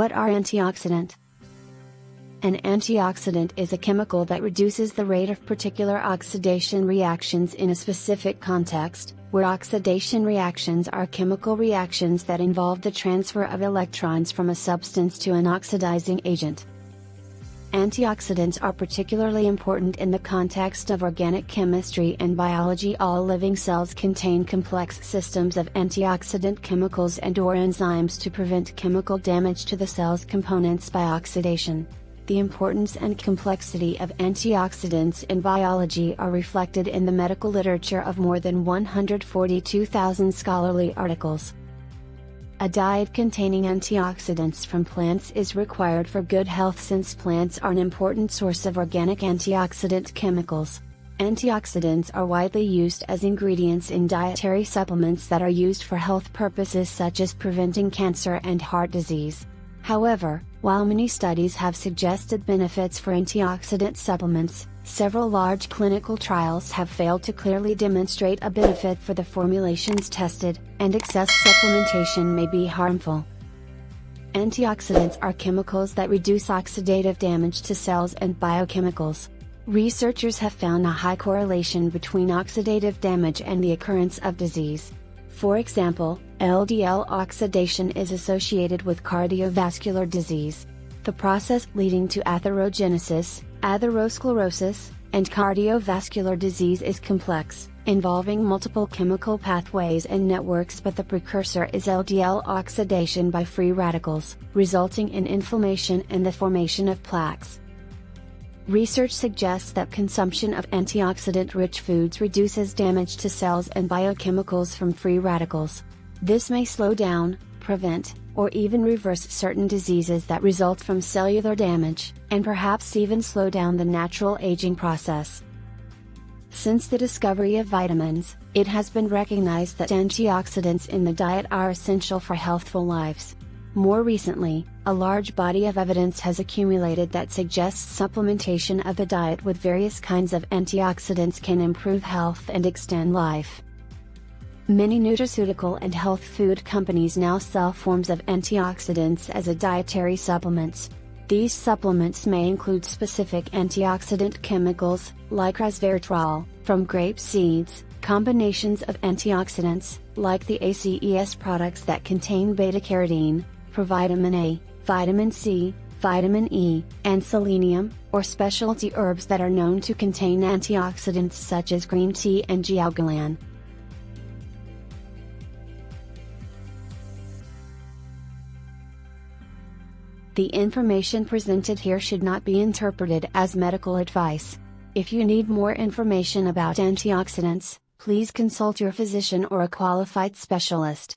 What are antioxidants? An antioxidant is a chemical that reduces the rate of particular oxidation reactions in a specific context, where oxidation reactions are chemical reactions that involve the transfer of electrons from a substance to an oxidizing agent. Antioxidants are particularly important in the context of organic chemistry and biology. All living cells contain complex systems of antioxidant chemicals and/or enzymes to prevent chemical damage to the cell's components by oxidation. The importance and complexity of antioxidants in biology are reflected in the medical literature of more than 142,000 scholarly articles. A diet containing antioxidants from plants is required for good health since plants are an important source of organic antioxidant chemicals. Antioxidants are widely used as ingredients in dietary supplements that are used for health purposes such as preventing cancer and heart disease. However, while many studies have suggested benefits for antioxidant supplements, several large clinical trials have failed to clearly demonstrate a benefit for the formulations tested, and excess supplementation may be harmful. Antioxidants are chemicals that reduce oxidative damage to cells and biochemicals. Researchers have found a high correlation between oxidative damage and the occurrence of disease. For example, LDL oxidation is associated with cardiovascular disease. The process leading to atherogenesis, atherosclerosis, and cardiovascular disease is complex, involving multiple chemical pathways and networks, but the precursor is LDL oxidation by free radicals, resulting in inflammation and the formation of plaques. Research suggests that consumption of antioxidant-rich foods reduces damage to cells and biochemicals from free radicals. This may slow down, prevent, or even reverse certain diseases that result from cellular damage, and perhaps even slow down the natural aging process. Since the discovery of vitamins, it has been recognized that antioxidants in the diet are essential for healthful lives. More recently, a large body of evidence has accumulated that suggests supplementation of the diet with various kinds of antioxidants can improve health and extend life. Many nutraceutical and health food companies now sell forms of antioxidants as a dietary supplements. These supplements may include specific antioxidant chemicals, like resveratrol, from grape seeds, combinations of antioxidants, like the ACES products that contain beta-carotene, provitamin A, vitamin C, vitamin E, and selenium, or specialty herbs that are known to contain antioxidants such as green tea and jiaogulan. The information presented here should not be interpreted as medical advice. If you need more information about antioxidants, please consult your physician or a qualified specialist.